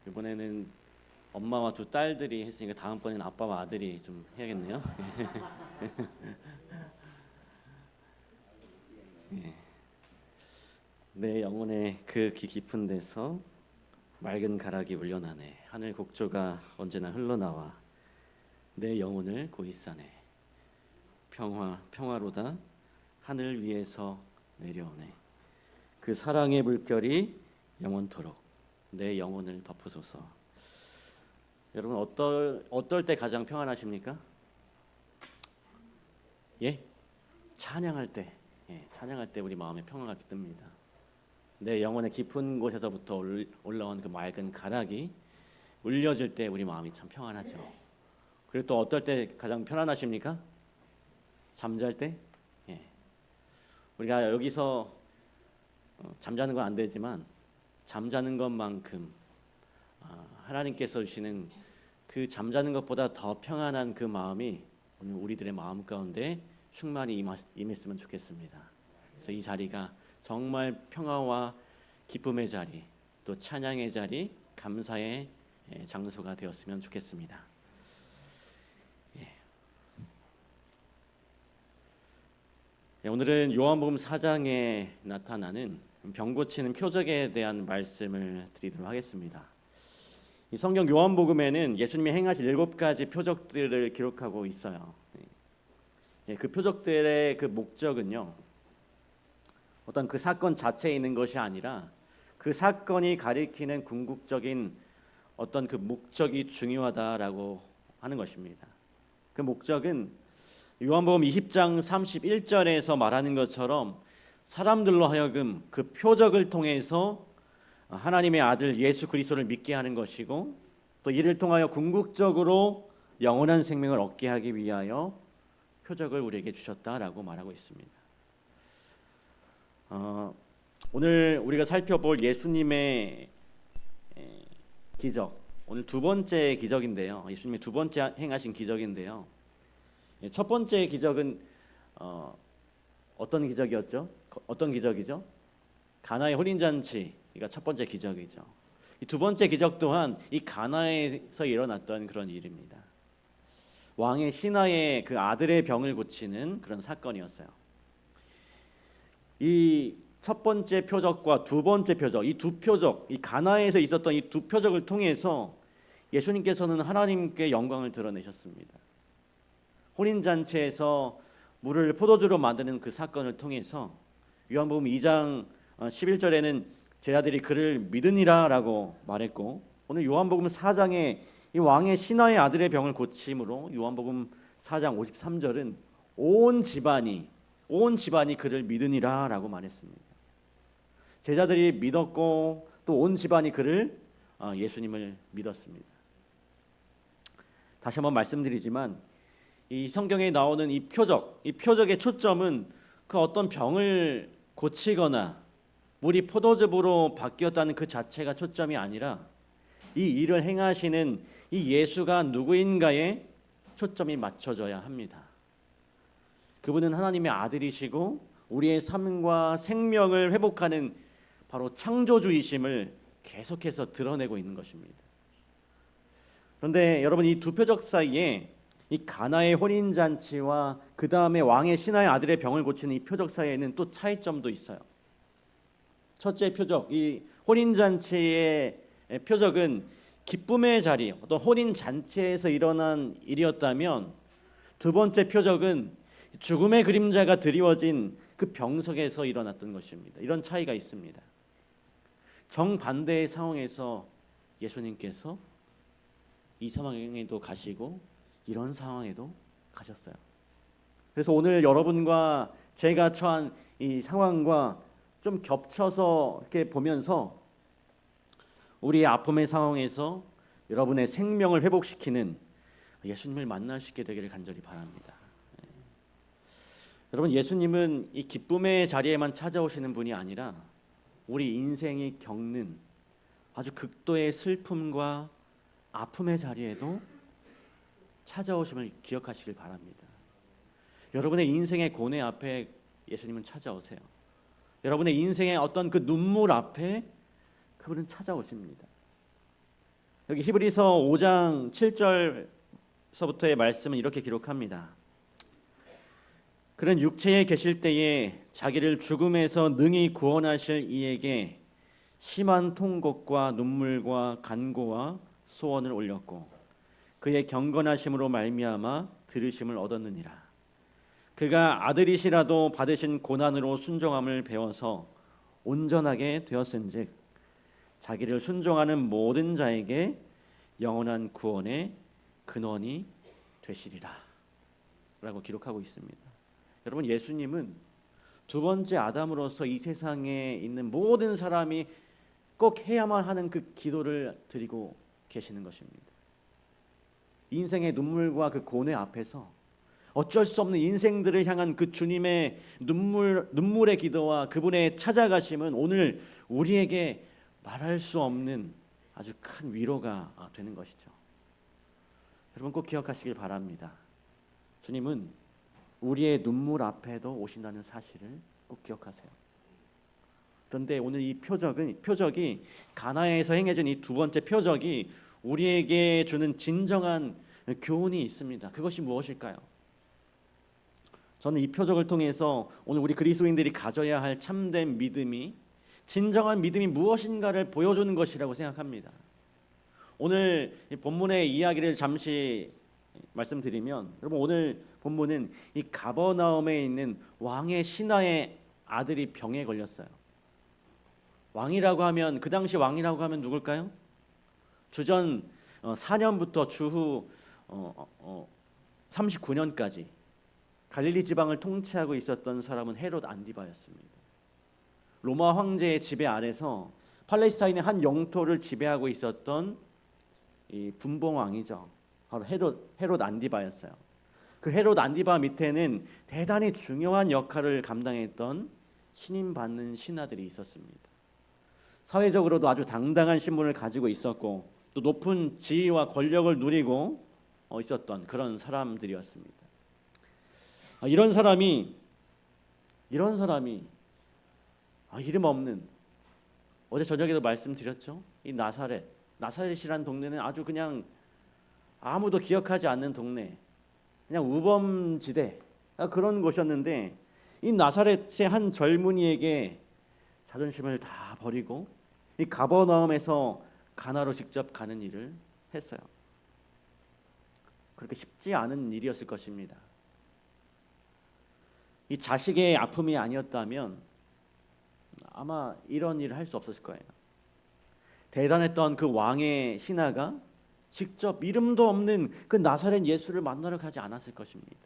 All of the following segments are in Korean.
이번에는 엄마와 두 딸들이 했으니까 다음번에는 아빠와 아들이 좀 해야겠네요. 예. 내 영혼의 그 깊은 데서 맑은 가락이 울려나네. 하늘 곡조가 언제나 흘러나와 내 영혼을 고이 싸네. 평화로다 하늘 위에서 내려오네. 그 사랑의 물결이 영원토록 내 영혼을 덮으소서. 여러분 어떨 때 가장 평안하십니까? 예? 찬양할 때. 예, 찬양할 때 우리 마음에 평화가 깃듭니다. 내 영혼의 깊은 곳에서부터 올라온 그 맑은 가락이 울려질 때 우리 마음이 참 평안하죠. 그리고 또 어떨 때 가장 편안하십니까? 잠잘 때. 예. 우리가 여기서 잠자는 건 안 되지만 잠자는 것만큼 하나님께서 주시는 그 잠자는 것보다 더 평안한 그 마음이 오늘 우리들의 마음 가운데 충만히 임했으면 좋겠습니다. 그래서 이 자리가 정말 평화와 기쁨의 자리, 또 찬양의 자리, 감사의 장소가 되었으면 좋겠습니다. 오늘은 요한복음 4장에 나타나는 병 고치는 표적에 대한 말씀을 드리도록 하겠습니다. 이 성경 요한복음에는 예수님이 행하신 7가지 표적들을 기록하고 있어요. 그 표적들의 그 목적은요, 어떤 그 사건 자체에 있는 것이 아니라 그 사건이 가리키는 궁극적인 어떤 그 목적이 중요하다라고 하는 것입니다. 그 목적은 요한복음 20장 31절에서 말하는 것처럼 사람들로 하여금 그 표적을 통해서 하나님의 아들 예수 그리스도를 믿게 하는 것이고, 또 이를 통하여 궁극적으로 영원한 생명을 얻게 하기 위하여 표적을 우리에게 주셨다라고 말하고 있습니다. 오늘 우리가 살펴볼 예수님의 기적, 오늘 두 번째 기적인데요. 예수님이 두 번째 행하신 기적인데요. 첫 번째 기적은 어떤 기적이었죠? 어떤 기적이죠? 가나의 혼인잔치가 첫 번째 기적이죠. 이 두 번째 기적 또한 이 가나에서 일어났던 그런 일입니다. 왕의 신하의 그 아들의 병을 고치는 그런 사건이었어요. 이 첫 번째 표적과 두 번째 표적, 이 두 표적, 이 가나에서 있었던 이 두 표적을 통해서 예수님께서는 하나님께 영광을 드러내셨습니다. 혼인잔치에서 물을 포도주로 만드는 그 사건을 통해서 요한복음 2장 11절에는 제자들이 그를 믿으니라라고 말했고, 오늘 요한복음 4장에 이 왕의 신하의 아들의 병을 고침으로 요한복음 4장 53절은 온 집안이 그를 믿으니라라고 말했습니다. 제자들이 믿었고 또 온 집안이 그를 예수님을 믿었습니다. 다시 한번 말씀드리지만 이 성경에 나오는 이 표적의 초점은 그 어떤 병을 고치거나 물이 포도즙으로 바뀌었다는 그 자체가 초점이 아니라 이 일을 행하시는 이 예수가 누구인가에 초점이 맞춰져야 합니다. 그분은 하나님의 아들이시고 우리의 삶과 생명을 회복하는 바로 창조주이심을 계속해서 드러내고 있는 것입니다. 그런데 여러분, 이 두 표적 사이에 이 가나의 혼인잔치와 그 다음에 왕의 신하의 아들의 병을 고치는 이 표적 사이에는 또 차이점도 있어요. 첫째 표적, 이 혼인잔치의 표적은 기쁨의 자리, 어떤 혼인잔치에서 일어난 일이었다면, 두 번째 표적은 죽음의 그림자가 드리워진 그 병석에서 일어났던 것입니다. 이런 차이가 있습니다. 정반대의 상황에서 예수님께서 이 상황에도 가시고 이런 상황에도 가셨어요. 그래서 오늘 여러분과 제가 처한 이 상황과 좀 겹쳐서 이렇게 보면서 우리의 아픔의 상황에서 여러분의 생명을 회복시키는 예수님을 만날 수 있게 되기를 간절히 바랍니다. 여러분, 예수님은 이 기쁨의 자리에만 찾아오시는 분이 아니라 우리 인생이 겪는 아주 극도의 슬픔과 아픔의 자리에도 찾아오심을 기억하시길 바랍니다. 여러분의 인생의 고뇌 앞에 예수님은 찾아오세요. 여러분의 인생의 어떤 그 눈물 앞에 그분은 찾아오십니다. 여기 히브리서 5장 7절서부터의 말씀은 이렇게 기록합니다. 그는 육체에 계실 때에 자기를 죽음에서 능히 구원하실 이에게 심한 통곡과 눈물과 간구와 소원을 올렸고 그의 경건하심으로 말미암아 들으심을 얻었느니라. 그가 아들이시라도 받으신 고난으로 순종함을 배워서 온전하게 되었은즉 자기를 순종하는 모든 자에게 영원한 구원의 근원이 되시리라 라고 기록하고 있습니다. 여러분, 예수님은 두 번째 아담으로서 이 세상에 있는 모든 사람이 꼭 해야만 하는 그 기도를 드리고 계시는 것입니다. 인생의 눈물과 그 고뇌 앞에서 어쩔 수 없는 인생들을 향한 그 주님의 눈물의 기도와 그분의 찾아가심은 오늘 우리에게 말할 수 없는 아주 큰 위로가 되는 것이죠. 여러분, 꼭 기억하시길 바랍니다. 주님은 우리의 눈물 앞에도 오신다는 사실을 꼭 기억하세요. 그런데 오늘 이 표적이 가나에서 행해진 이 두 번째 표적이 우리에게 주는 진정한 교훈이 있습니다. 그것이 무엇일까요? 저는 이 표적을 통해서 오늘 우리 그리스도인들이 가져야 할 참된 믿음이, 진정한 믿음이 무엇인가를 보여주는 것이라고 생각합니다. 오늘 본문의 이야기를 잠시 말씀드리면, 여러분, 오늘 본문은 이 가버나움에 있는 왕의 신하의 아들이 병에 걸렸어요. 왕이라고 하면, 그 당시 왕이라고 하면 누굴까요? 주전 4년부터 주후 39년까지 갈릴리 지방을 통치하고 있었던 사람은 헤롯 안디바였습니다. 로마 황제의 지배 아래서 팔레스타인의 한 영토를 지배하고 있었던 이 분봉왕이죠. 바로 헤롯 안디바였어요. 그 헤롯 안디바 밑에는 대단히 중요한 역할을 감당했던 신임받는 신하들이 있었습니다. 사회적으로도 아주 당당한 신분을 가지고 있었고 또 높은 지위와 권력을 누리고 있었던 그런 사람들이었습니다. 이런 사람이 이름 없는, 어제 저녁에도 말씀드렸죠. 이 나사렛이라는 동네는 아주 그냥 아무도 기억하지 않는 동네, 그냥 우범지대 그런 곳이었는데 이 나사렛의 한 젊은이에게 자존심을 다 버리고 이 가버나움에서 가나로 직접 가는 일을 했어요. 그렇게 쉽지 않은 일이었을 것입니다. 이 자식의 아픔이 아니었다면 아마 이런 일을 할 수 없었을 거예요. 대단했던 그 왕의 신하가 직접 이름도 없는 그 나사렛 예수를 만나러 가지 않았을 것입니다.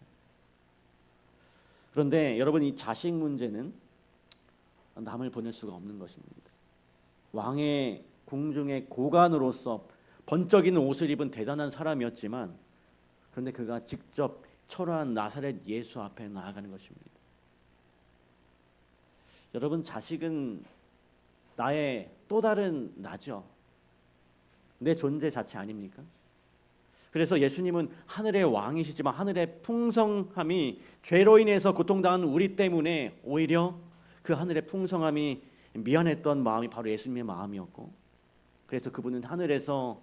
그런데 여러분, 이 자식 문제는 남을 보낼 수가 없는 것입니다. 왕의 궁중의 고관으로서 번쩍이는 옷을 입은 대단한 사람이었지만, 그런데 그가 직접 초라한 나사렛 예수 앞에 나아가는 것입니다. 여러분, 자식은 나의 또 다른 나죠. 내 존재 자체 아닙니까? 그래서 예수님은 하늘의 왕이시지만 하늘의 풍성함이 죄로 인해서 고통당한 우리 때문에 오히려 그 하늘의 풍성함이 미안했던 마음이 바로 예수님의 마음이었고, 그래서 그분은 하늘에서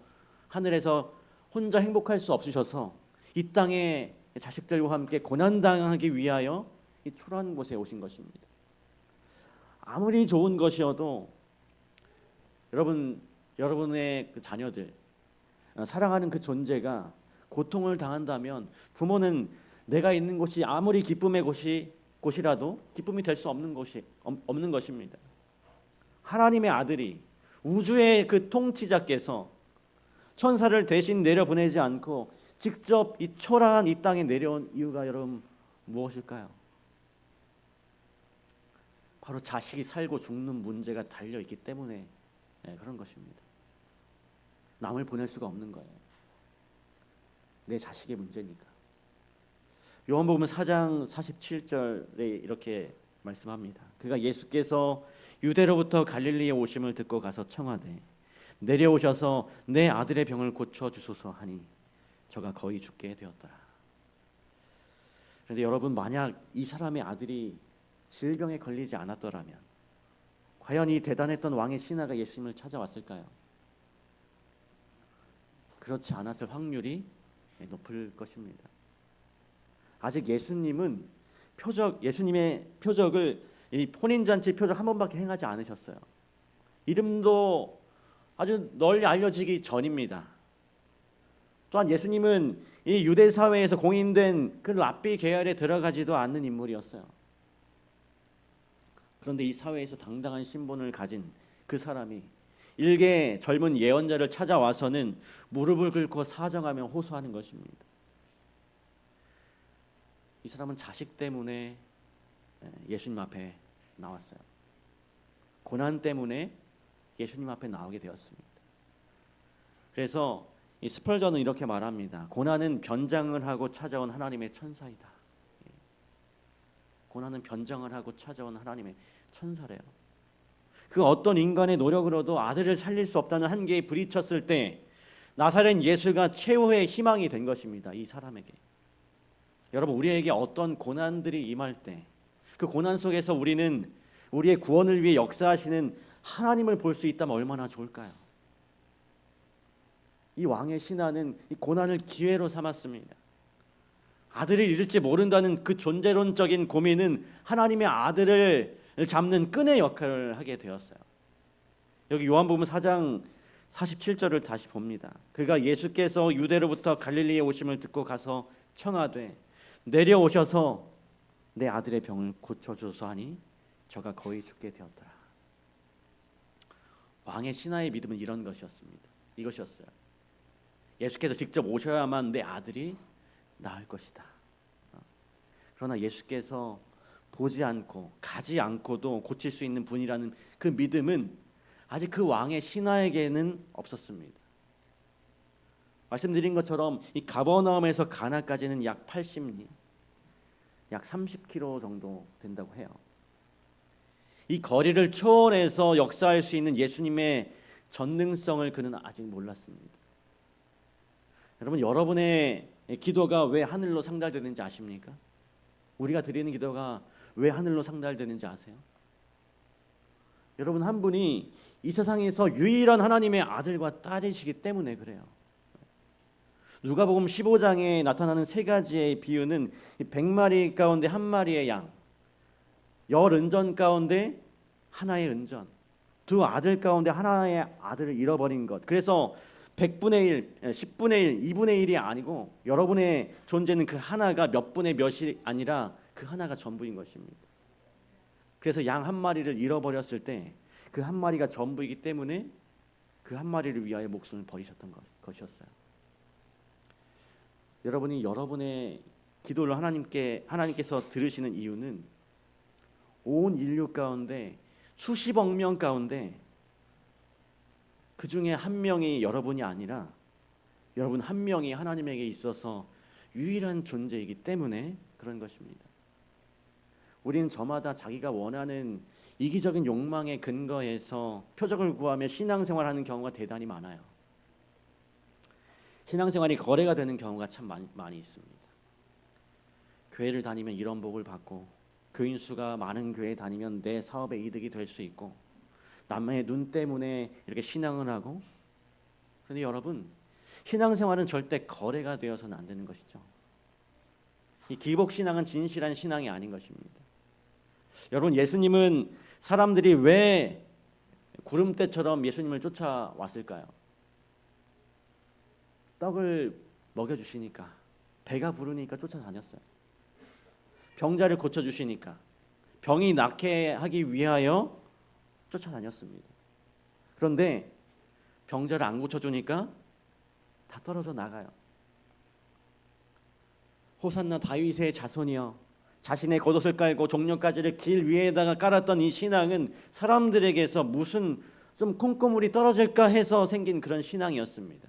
혼자 행복할 수 없으셔서 이 땅에 자식들과 함께 고난당하기 위하여 이 초라한 곳에 오신 것입니다. 아무리 좋은 것이어도 여러분의 그 자녀들, 사랑하는 그 존재가 고통을 당한다면 부모는 내가 있는 곳이 아무리 기쁨의 곳이라도 기쁨이 될 수 없는 것입니다. 하나님의 아들이, 우주의 그 통치자께서 천사를 대신 내려보내지 않고 직접 이 초라한 이 땅에 내려온 이유가 여러분 무엇일까요? 바로 자식이 살고 죽는 문제가 달려있기 때문에 그런 것입니다. 남을 보낼 수가 없는 거예요. 내 자식의 문제니까. 요한복음 4장 47절에 이렇게 말씀합니다. 그가 예수께서 유대로부터 갈릴리에 오심을 듣고 가서 청하되 내려오셔서 내 아들의 병을 고쳐주소서 하니 저가 거의 죽게 되었더라. 그런데 여러분, 만약 이 사람의 아들이 질병에 걸리지 않았더라면 과연 이 대단했던 왕의 신하가 예수님을 찾아왔을까요? 그렇지 않았을 확률이 높을 것입니다. 아직 예수님의 표적을 이 혼인잔치 표적 한 번밖에 행하지 않으셨어요. 이름도 아주 널리 알려지기 전입니다. 또한 예수님은 이 유대 사회에서 공인된 그 랍비 계열에 들어가지도 않는 인물이었어요. 그런데 이 사회에서 당당한 신분을 가진 그 사람이 일개 젊은 예언자를 찾아와서는 무릎을 꿇고 사정하며 호소하는 것입니다. 이 사람은 자식 때문에 예수님 앞에 나왔어요. 고난 때문에 예수님 앞에 나오게 되었습니다. 그래서 이 스펄전은 이렇게 말합니다. 고난은 변장을 하고 찾아온 하나님의 천사이다. 고난은 변장을 하고 찾아온 하나님의 천사래요. 그 어떤 인간의 노력으로도 아들을 살릴 수 없다는 한계에 부딪혔을 때 나사렛 예수가 최후의 희망이 된 것입니다. 이 사람에게. 여러분, 우리에게 어떤 고난들이 임할 때 그 고난 속에서 우리는 우리의 구원을 위해 역사하시는 하나님을 볼 수 있다면 얼마나 좋을까요? 이 왕의 신하는 이 고난을 기회로 삼았습니다. 아들을 잃을지 모른다는 그 존재론적인 고민은 하나님의 아들을 잡는 끈의 역할을 하게 되었어요. 여기 요한복음 4장 47절을 다시 봅니다. 그가 예수께서 유대로부터 갈릴리에 오심을 듣고 가서 청하되 내려오셔서 내 아들의 병을 고쳐주소서 하니 저가 거의 죽게 되었더라. 왕의 신하의 믿음은 이런 것이었습니다. 이것이었어요. 예수께서 직접 오셔야만 내 아들이 나을 것이다. 그러나 예수께서 보지 않고 가지 않고도 고칠 수 있는 분이라는 그 믿음은 아직 그 왕의 신하에게는 없었습니다. 말씀드린 것처럼 이 가버나움에서 가나까지는 약 80리, 약 30km 정도 된다고 해요. 이 거리를 초월해서 역사할 수 있는 예수님의 전능성을 그는 아직 몰랐습니다. 여러분, 여러분의 기도가 왜 하늘로 상달되는지 아십니까? 우리가 드리는 기도가 왜 하늘로 상달되는지 아세요? 여러분, 한 분이 이 세상에서 유일한 하나님의 아들과 딸이시기 때문에 그래요. 누가복음 15장에 나타나는 세 가지의 비유는 100마리 가운데 한 마리의 양, 열 은전 가운데 하나의 은전, 두 아들 가운데 하나의 아들을 잃어버린 것. 그래서 100분의 1, 10분의 1, 2분의 1이 아니고 여러분의 존재는 그 하나가 몇 분의 몇이 아니라 그 하나가 전부인 것입니다. 그래서 양 한 마리를 잃어버렸을 때 그 한 마리가 전부이기 때문에 그 한 마리를 위하여 목숨을 버리셨던 것이었어요. 여러분이 여러분의 기도를 하나님께서 들으시는 이유는 온 인류 가운데 수십억 명 가운데 그 중에 한 명이 여러분이 아니라 여러분 한 명이 하나님에게 있어서 유일한 존재이기 때문에 그런 것입니다. 우리는 저마다 자기가 원하는 이기적인 욕망에 근거해서 표적을 구하며 신앙생활하는 경우가 대단히 많아요. 신앙생활이 거래가 되는 경우가 참 많이 있습니다. 교회를 다니면 이런 복을 받고 교인 수가 많은 교회에 다니면 내 사업에 이득이 될 수 있고 남의 눈 때문에 이렇게 신앙을 하고. 그런데 여러분, 신앙생활은 절대 거래가 되어서는 안 되는 것이죠. 이 기복신앙은 진실한 신앙이 아닌 것입니다. 여러분, 예수님은 사람들이 왜 구름대처럼 예수님을 쫓아왔을까요? 떡을 먹여주시니까, 배가 부르니까 쫓아다녔어요. 병자를 고쳐주시니까, 병이 낫게 하기 위하여 쫓아다녔습니다. 그런데 병자를 안 고쳐주니까 다 떨어져 나가요. 호산나 다윗의 자손이여, 자신의 겉옷을 깔고 종려가지를 길 위에다가 깔았던 이 신앙은 사람들에게서 무슨 좀 콩고물이 떨어질까 해서 생긴 그런 신앙이었습니다.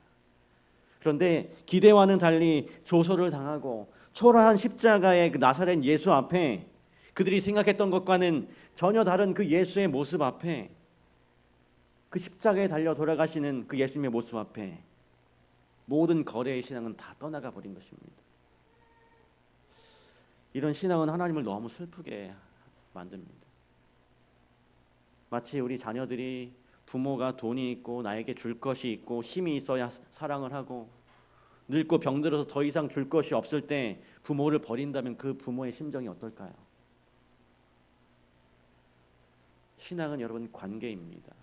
그런데 기대와는 달리 조소를 당하고 초라한 십자가의 그 나사렛 예수 앞에, 그들이 생각했던 것과는 전혀 다른 그 예수의 모습 앞에, 그 십자가에 달려 돌아가시는 그 예수님의 모습 앞에 모든 거래의 신앙은 다 떠나가 버린 것입니다. 이런 신앙은 하나님을 너무 슬프게 만듭니다. 마치 우리 자녀들이 부모가 돈이 있고 나에게 줄 것이 있고 힘이 있어야 사랑을 하고 늙고 병들어서 더 이상 줄 것이 없을 때 부모를 버린다면 그 부모의 심정이 어떨까요? 신앙은 여러분 관계입니다.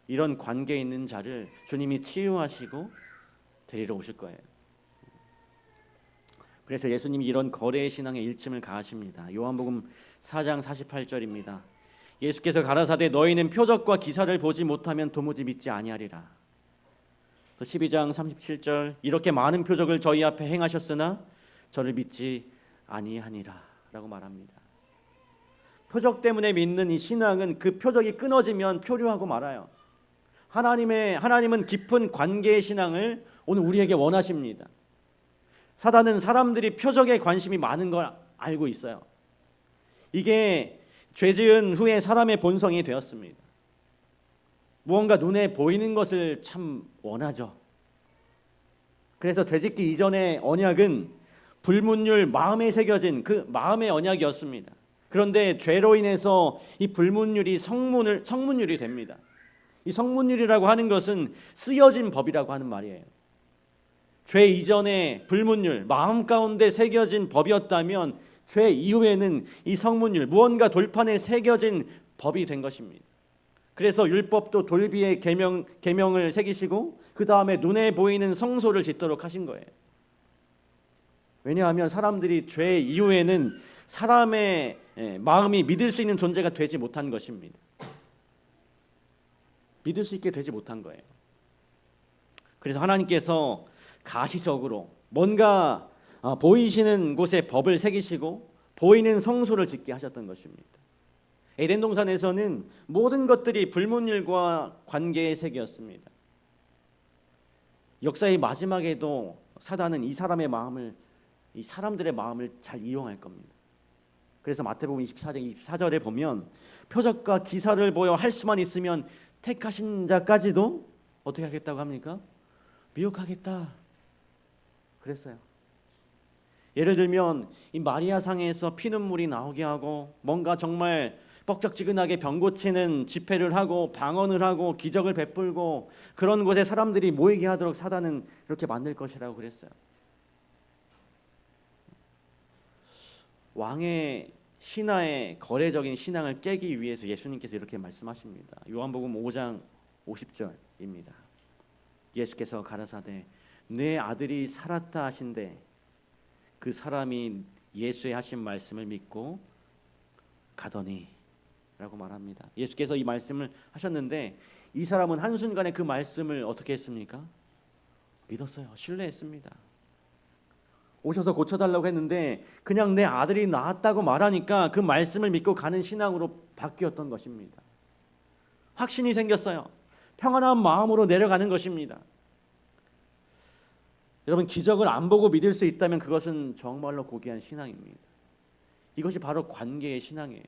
이런 관계에 있는 자를 주님이 치유하시고 데리러 오실 거예요. 그래서 예수님이 이런 거래의 신앙에 일침을 가하십니다. 요한복음 4장 48절입니다. 예수께서 가라사대 너희는 표적과 기사를 보지 못하면 도무지 믿지 아니하리라. 또 12장 37절 이렇게 많은 표적을 저희 앞에 행하셨으나 저를 믿지 아니하니라 라고 말합니다. 표적 때문에 믿는 이 신앙은 그 표적이 끊어지면 표류하고 말아요. 하나님은 깊은 관계의 신앙을 오늘 우리에게 원하십니다. 사단은 사람들이 표적에 관심이 많은 걸 알고 있어요. 이게 죄 지은 후에 사람의 본성이 되었습니다. 무언가 눈에 보이는 것을 참 원하죠. 그래서 죄짓기 이전의 언약은 불문율 마음에 새겨진 그 마음의 언약이었습니다. 그런데 죄로 인해서 이 불문율이 성문율이 됩니다. 이 성문율이라고 하는 것은 쓰여진 법이라고 하는 말이에요. 죄 이전에 불문율, 마음 가운데 새겨진 법이었다면 죄 이후에는 이 성문율, 무언가 돌판에 새겨진 법이 된 것입니다. 그래서 율법도 돌비의 계명을 새기시고 그 다음에 눈에 보이는 성소를 짓도록 하신 거예요. 왜냐하면 사람들이 죄 이후에는 사람의 마음이 믿을 수 있는 존재가 되지 못한 것입니다. 믿을 수 있게 되지 못한 거예요. 그래서 하나님께서 가시적으로 뭔가 보이시는 곳에 법을 새기시고 보이는 성소를 짓게 하셨던 것입니다. 에덴 동산에서는 모든 것들이 불문율과 관계의 색이었습니다. 역사의 마지막에도 사단은 이 사람들의 마음을 잘 이용할 겁니다. 그래서 마태복음 24장 24절에 보면 표적과 기사를 보여 할 수만 있으면 택하신 자까지도 어떻게 하겠다고 합니까? 미혹하겠다 그랬어요. 예를 들면 이 마리아상에서 피눈물이 나오게 하고 뭔가 정말 뻑적지근하게 병 고치는 집회를 하고 방언을 하고 기적을 베풀고 그런 곳에 사람들이 모이게 하도록 사단은 이렇게 만들 것이라고 그랬어요. 왕의 신하의 거래적인 신앙을 깨기 위해서 예수님께서 이렇게 말씀하십니다. 요한복음 5장 50절입니다. 예수께서 가라사대 내 아들이 살았다 하신대 그 사람이 예수의 하신 말씀을 믿고 가더니 라고 말합니다. 예수께서 이 말씀을 하셨는데 이 사람은 한순간에 그 말씀을 어떻게 했습니까? 믿었어요. 신뢰했습니다. 오셔서 고쳐달라고 했는데 그냥 내 아들이 나았다고 말하니까 그 말씀을 믿고 가는 신앙으로 바뀌었던 것입니다. 확신이 생겼어요. 평안한 마음으로 내려가는 것입니다. 여러분 기적을 안 보고 믿을 수 있다면 그것은 정말로 고귀한 신앙입니다. 이것이 바로 관계의 신앙이에요.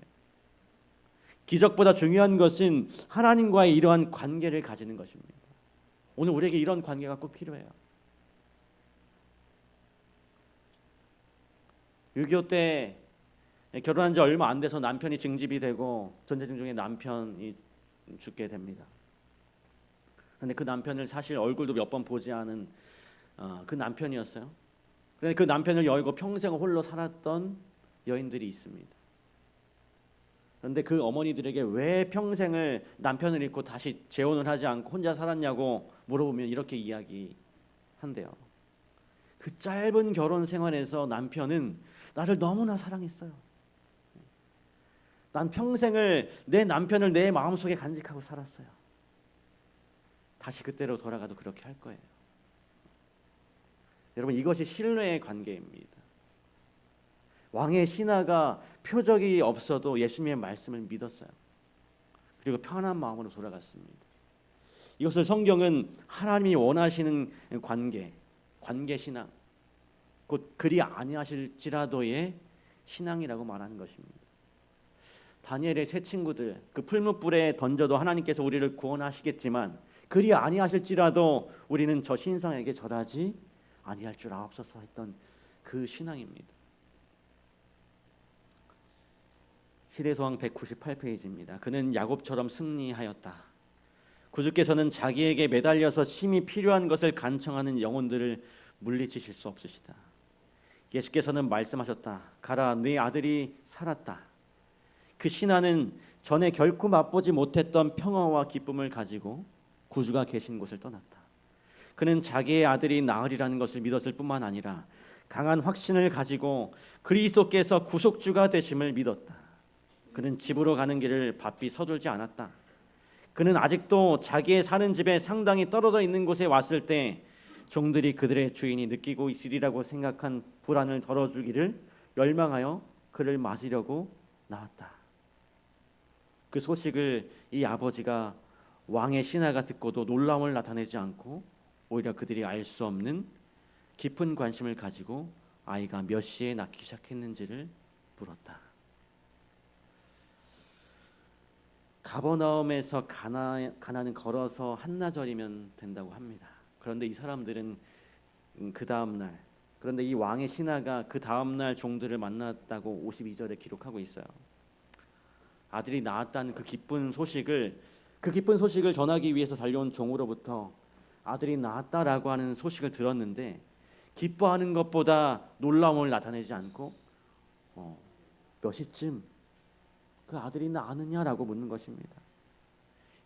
기적보다 중요한 것은 하나님과의 이러한 관계를 가지는 것입니다. 오늘 우리에게 이런 관계가 꼭 필요해요. 6.25 때 결혼한 지 얼마 안 돼서 남편이 징집이 되고 전쟁 중에 남편이 죽게 됩니다. 그런데 그 남편을 사실 얼굴도 몇 번 보지 않은 그 남편이었어요. 그런데 그 남편을 열고 평생을 홀로 살았던 여인들이 있습니다. 그런데 그 어머니들에게 왜 평생을 남편을 잃고 다시 재혼을 하지 않고 혼자 살았냐고 물어보면 이렇게 이야기한대요. 그 짧은 결혼 생활에서 남편은 나를 너무나 사랑했어요. 난 평생을 내 남편을 내 마음속에 간직하고 살았어요. 다시 그때로 돌아가도 그렇게 할 거예요. 여러분 이것이 신뢰의 관계입니다. 왕의 신하가 표적이 없어도 예수님의 말씀을 믿었어요. 그리고 편한 마음으로 돌아갔습니다. 이것을 성경은 하나님이 원하시는 관계 신앙, 곧 그리 아니하실지라도의 신앙이라고 말하는 것입니다. 다니엘의 세 친구들 그 풀무불에 던져도 하나님께서 우리를 구원하시겠지만 그리 아니하실지라도 우리는 저 신상에게 절하지 아니할 줄 아옵소서 했던 그 신앙입니다. 시대소왕 198페이지입니다. 그는 야곱처럼 승리하였다. 구주께서는 자기에게 매달려서 심히 필요한 것을 간청하는 영혼들을 물리치실 수 없으시다. 예수께서는 말씀하셨다. 가라, 네 아들이 살았다. 그 신하는 전에 결코 맛보지 못했던 평화와 기쁨을 가지고 구주가 계신 곳을 떠났다. 그는 자기의 아들이 나으리라는 것을 믿었을 뿐만 아니라 강한 확신을 가지고 그리스도께서 구속주가 되심을 믿었다. 그는 집으로 가는 길을 바삐 서둘지 않았다. 그는 아직도 자기의 사는 집에 상당히 떨어져 있는 곳에 왔을 때 종들이 그들의 주인이 느끼고 있으리라고 생각한 불안을 덜어주기를 열망하여 그를 맞으려고 나왔다. 그 소식을 이 아버지가 왕의 신하가 듣고도 놀라움을 나타내지 않고 오히려 그들이 알 수 없는 깊은 관심을 가지고 아이가 몇 시에 낳기 시작했는지를 물었다. 가버나움에서 가나는 걸어서 한나절이면 된다고 합니다. 그런데 이 사람들은 그 다음 날, 그런데 이 왕의 신하가 그 다음 날 종들을 만났다고 52절에 기록하고 있어요. 아들이 낳았다는 그 기쁜 소식을 전하기 위해서 달려온 종으로부터 아들이 낳았다라고 하는 소식을 들었는데 기뻐하는 것보다 놀라움을 나타내지 않고 몇 시쯤 그 아들이 낳느냐라고 묻는 것입니다.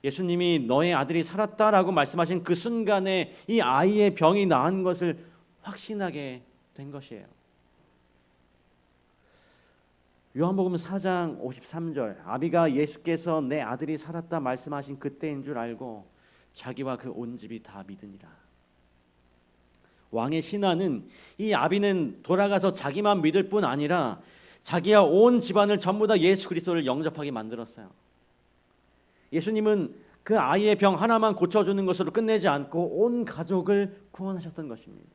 예수님이 너의 아들이 살았다라고 말씀하신 그 순간에 이 아이의 병이 나은 것을 확신하게 된 것이에요. 요한복음 4장 53절, 아비가 예수께서 내 아들이 살았다 말씀하신 그때인 줄 알고 자기와 그 온 집이 다 믿으니라. 왕의 신하는 이 아비는 돌아가서 자기만 믿을 뿐 아니라 자기와 온 집안을 전부 다 예수 그리스도를 영접하게 만들었어요. 예수님은 그 아이의 병 하나만 고쳐주는 것으로 끝내지 않고 온 가족을 구원하셨던 것입니다.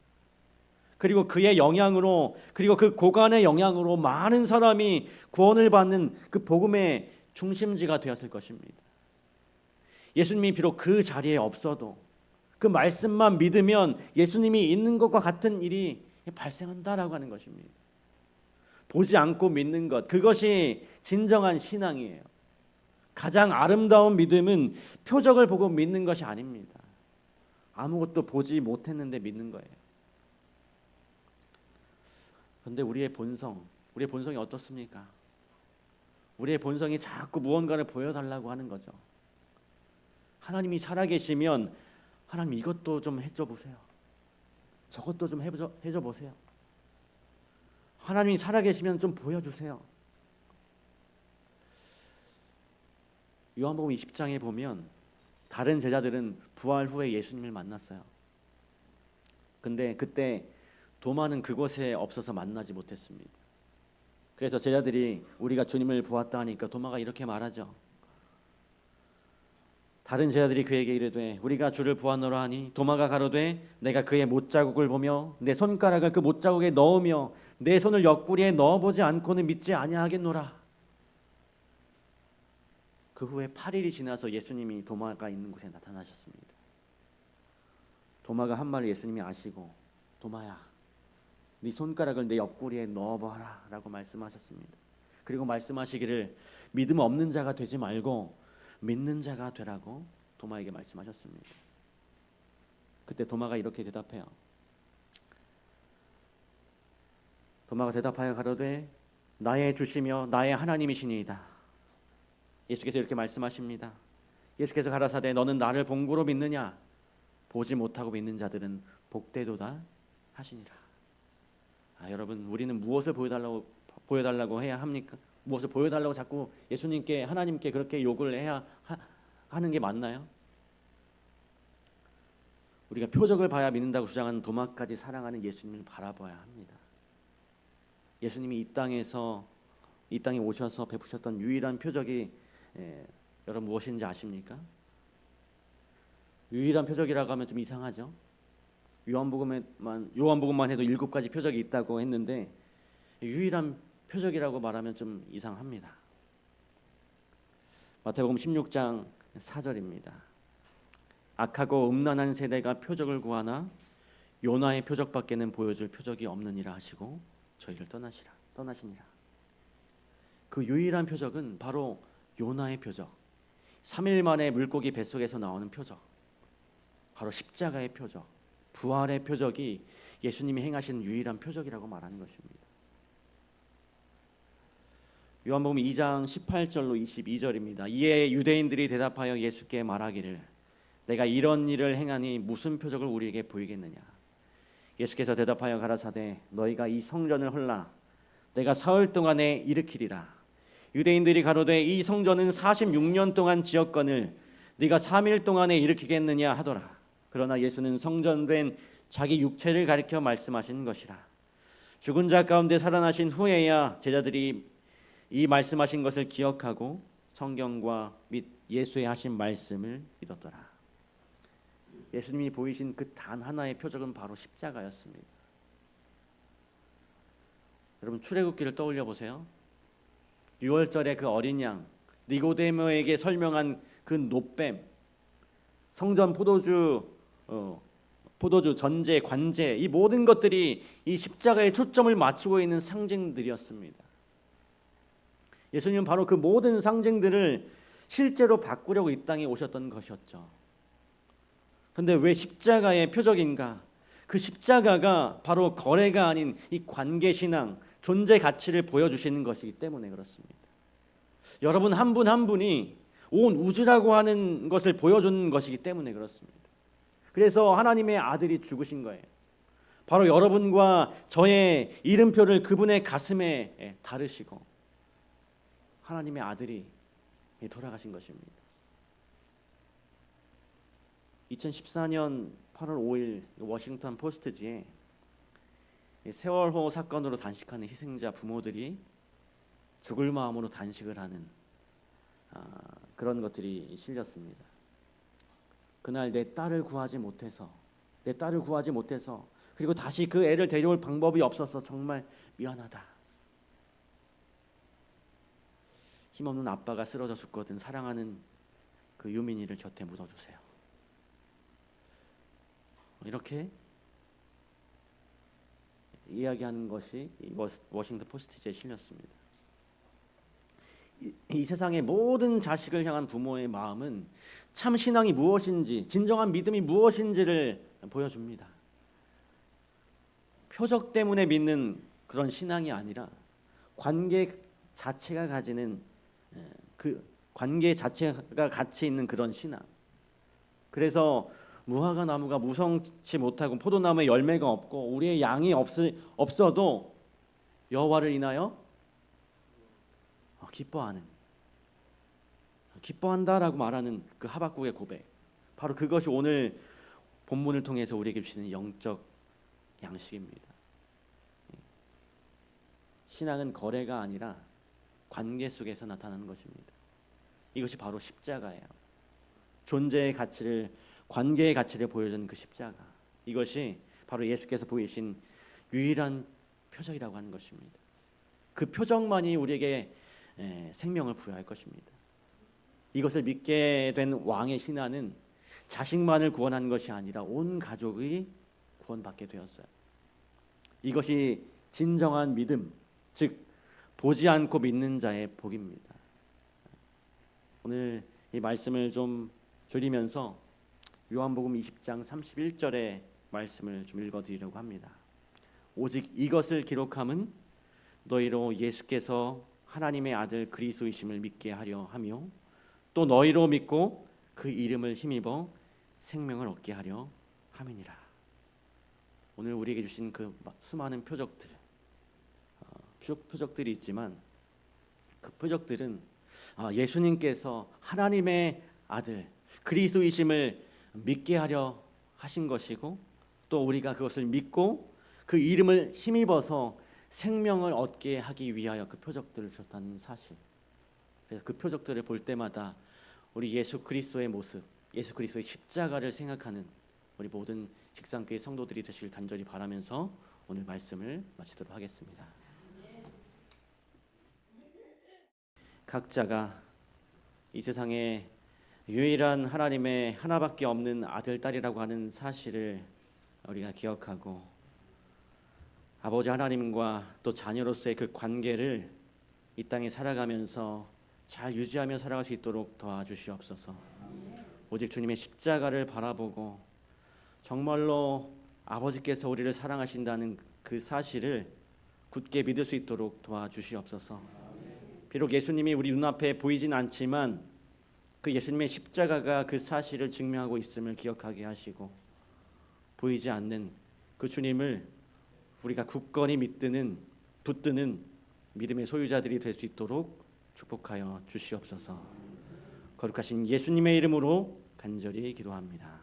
그리고 그의 영향으로, 그리고 그 고관의 영향으로 많은 사람이 구원을 받는 그 복음의 중심지가 되었을 것입니다. 예수님이 비록 그 자리에 없어도 그 말씀만 믿으면 예수님이 있는 것과 같은 일이 발생한다라고 하는 것입니다. 보지 않고 믿는 것, 그것이 진정한 신앙이에요. 가장 아름다운 믿음은 표적을 보고 믿는 것이 아닙니다. 아무것도 보지 못했는데 믿는 거예요. 그런데 우리의 본성이 어떻습니까? 우리의 본성이 자꾸 무언가를 보여달라고 하는 거죠. 하나님이 살아계시면 하나님 이것도 좀 해줘 보세요. 저것도 좀 해줘 보세요. 하나님이 살아계시면 좀 보여주세요. 요한복음 20장에 보면 다른 제자들은 부활 후에 예수님을 만났어요. 근데 그때 도마는 그곳에 없어서 만나지 못했습니다. 그래서 제자들이 우리가 주님을 보았다 하니까 도마가 이렇게 말하죠. 다른 제자들이 그에게 이르되 우리가 주를 보았노라 하니 도마가 가로되 내가 그의 못자국을 보며 내 손가락을 그 못자국에 넣으며 내 손을 옆구리에 넣어보지 않고는 믿지 아니하겠노라. 그 후에 8일이 지나서 예수님이 도마가 있는 곳에 나타나셨습니다. 도마가 한 말을 예수님이 아시고 도마야 네 손가락을 내 옆구리에 넣어봐라 라고 말씀하셨습니다. 그리고 말씀하시기를 믿음 없는 자가 되지 말고 믿는 자가 되라고 도마에게 말씀하셨습니다. 그때 도마가 이렇게 대답해요. 도마가 대답하여 가로되 나의 주시며 나의 하나님이시니이다. 예수께서 이렇게 말씀하십니다. 예수께서 가라사대 너는 나를 본고로 믿느냐? 보지 못하고 믿는 자들은 복되도다 하시니라. 여러분 우리는 무엇을 보여달라고 해야 합니까? 무엇을 보여달라고 자꾸 예수님께 하나님께 그렇게 요구를 해야 하는 게 맞나요? 우리가 표적을 봐야 믿는다고 주장하는 도마까지 사랑하는 예수님을 바라봐야 합니다. 예수님이 이 땅에 오셔서 베푸셨던 유일한 표적이 여러분 무엇인지 아십니까? 유일한 표적이라고 하면 좀 이상하죠. 요한복음만 해도 7가지 표적이 있다고 했는데 유일한 표적이라고 말하면 좀 이상합니다. 마태복음 16장 4절입니다. 악하고 음란한 세대가 표적을 구하나 요나의 표적밖에는 보여줄 표적이 없느니라 하시고 저희를 떠나시니라. 그 유일한 표적은 바로 요나의 표적. 3일 만에 물고기 뱃속에서 나오는 표적, 바로 십자가의 표적, 부활의 표적이 예수님이 행하신 유일한 표적이라고 말하는 것입니다. 요한복음 2장 18절로 22절입니다. 이에 유대인들이 대답하여 예수께 말하기를 내가 이런 일을 행하니 무슨 표적을 우리에게 보이겠느냐. 예수께서 대답하여 가라사대 너희가 이 성전을 헐라 내가 사흘 동안에 일으키리라. 유대인들이 가로되 이 성전은 46년 동안 지었거늘 네가 3일 동안에 일으키겠느냐 하더라. 그러나 예수는 성전된 자기 육체를 가리켜 말씀하신 것이라. 죽은 자 가운데 살아나신 후에야 제자들이 이 말씀하신 것을 기억하고 성경과 및 예수의 하신 말씀을 믿었더라. 예수님이 보이신 그 단 하나의 표적은 바로 십자가였습니다. 여러분 출애굽기를 떠올려 보세요. 6월절에 그 어린 양 니고데모에게 설명한 그 노뱀, 성전 포도주 전제, 관제, 이 모든 것들이 이 십자가에 초점을 맞추고 있는 상징들이었습니다. 예수님은 바로 그 모든 상징들을 실제로 바꾸려고 이 땅에 오셨던 것이었죠. 그런데 왜 십자가의 표적인가? 그 십자가가 바로 거래가 아닌 이 관계신앙, 존재 가치를 보여주시는 것이기 때문에 그렇습니다. 여러분 한 분 한 분이 온 우주라고 하는 것을 보여주는 것이기 때문에 그렇습니다. 그래서 하나님의 아들이 죽으신 거예요. 바로 여러분과 저의 이름표를 그분의 가슴에 다르시고 하나님의 아들이 돌아가신 것입니다. 2014년 8월 5일 워싱턴 포스트지에 세월호 사건으로 단식하는 희생자 부모들이 죽을 마음으로 단식을 하는 그런 것들이 실렸습니다. 그날 내 딸을 구하지 못해서 그리고 다시 그 애를 데려올 방법이 없어서 정말 미안하다. 힘없는 아빠가 쓰러져 죽거든 사랑하는 그 유민이를 곁에 묻어주세요. 이렇게 이야기하는 것이 워싱턴 포스트지에 실렸습니다. 이 세상의 모든 자식을 향한 부모의 마음은 참 신앙이 무엇인지, 진정한 믿음이 무엇인지를 보여줍니다. 표적 때문에 믿는 그런 신앙이 아니라 관계 자체가 가지는 그 관계 자체가 가치 있는 그런 신앙. 그래서 무화과 나무가 무성치 못하고 포도나무에 열매가 없고 우리의 양이 없어도 여호와를 인하여 기뻐한다라고 말하는 그 하박국의 고백, 바로 그것이 오늘 본문을 통해서 우리에게 주시는 영적 양식입니다. 신앙은 거래가 아니라 관계 속에서 나타나는 것입니다. 이것이 바로 십자가예요. 존재의 가치를, 관계의 가치를 보여주는 그 십자가, 이것이 바로 예수께서 보이신 유일한 표적이라고 하는 것입니다. 그 표적만이 우리에게 생명을 부여할 것입니다. 이것을 믿게 된 왕의 신하는 자식만을 구원한 것이 아니라 온 가족이 구원받게 되었어요. 이것이 진정한 믿음, 즉 보지 않고 믿는 자의 복입니다. 오늘 이 말씀을 좀 줄이면서 요한복음 20장 31절의 말씀을 좀 읽어드리려고 합니다. 오직 이것을 기록함은 너희로 예수께서 하나님의 아들 그리스도이심을 믿게 하려 하며 또 너희로 믿고 그 이름을 힘입어 생명을 얻게 하려 함이니라. 오늘 우리에게 주신 그 수많은 표적들, 표적들이 있지만 그 표적들은 예수님께서 하나님의 아들 그리스도이심을 믿게 하려 하신 것이고 또 우리가 그것을 믿고 그 이름을 힘입어서 생명을 얻게 하기 위하여 그 표적들을 주셨다는 사실. 그래서 그 표적들을 볼 때마다 우리 예수 그리스도의 모습, 예수 그리스도의 십자가를 생각하는 우리 모든 직상교회 성도들이 되시길 간절히 바라면서 오늘 말씀을 마치도록 하겠습니다. 각자가 이 세상에 유일한 하나님의 하나밖에 없는 아들, 딸이라고 하는 사실을 우리가 기억하고 아버지 하나님과 또 자녀로서의 그 관계를 이 땅에 살아가면서 잘 유지하며 살아갈 수 있도록 도와주시옵소서. 오직 주님의 십자가를 바라보고 정말로 아버지께서 우리를 사랑하신다는 그 사실을 굳게 믿을 수 있도록 도와주시옵소서. 비록 예수님이 우리 눈앞에 보이진 않지만 그 예수님의 십자가가 그 사실을 증명하고 있음을 기억하게 하시고 보이지 않는 그 주님을 우리가 굳건히 붙드는 믿음의 소유자들이 될 수 있도록 축복하여 주시옵소서. 거룩하신 예수님의 이름으로 간절히 기도합니다.